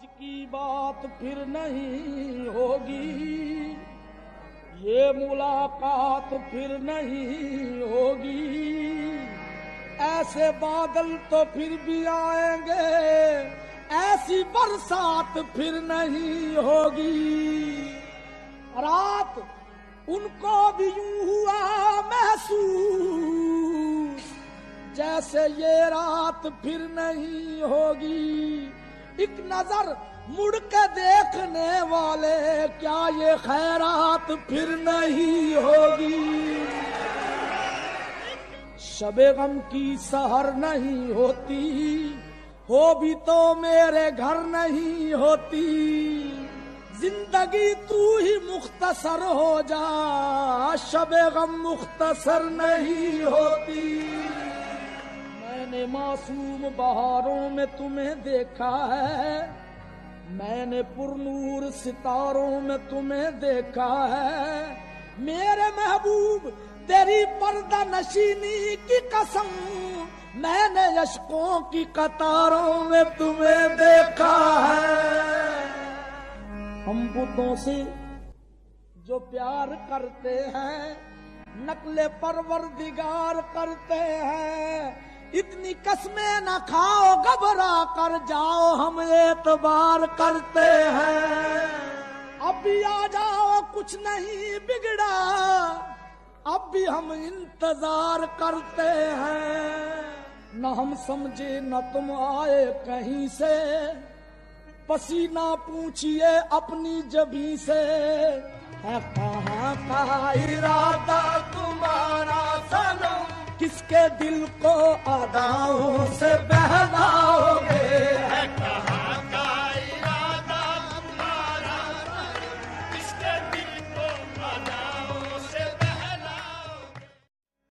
की बात फिर नहीं होगी, ये मुलाकात फिर नहीं होगी। ऐसे बादल तो फिर भी आएंगे, ऐसी बरसात फिर नहीं होगी। रात उनको भी यूं हुआ महसूस, जैसे ये रात फिर नहीं होगी। एक नजर मुड़ के देखने वाले, क्या ये खैरात फिर नहीं होगी। शबे गम की सहर नहीं होती, हो भी तो मेरे घर नहीं होती। जिंदगी तू ही मुख्तसर हो जा, शबे गम मुख्तसर नहीं होती। मैंने मासूम बहारों में तुम्हें देखा है, मैंने पुरनूर सितारों में तुम्हें देखा है। मेरे महबूब तेरी पर्दा नशीनी की कसम, मैंने यशकों की कतारों में तुम्हें देखा है। हम बुतों से जो प्यार करते हैं, नकले परवरदिगार करते हैं। इतनी कसमें न खाओ, घबरा कर जाओ, हम एतबार करते हैं। अब भी आ जाओ, कुछ नहीं बिगड़ा, अब भी हम इंतजार करते हैं। न हम समझे न तुम आए कहीं से, पसीना पूछिए अपनी जबी से। है कहाँ का इरादा तुम्हारा सनम, किसके दिल को अदाओं से बहलाओगे।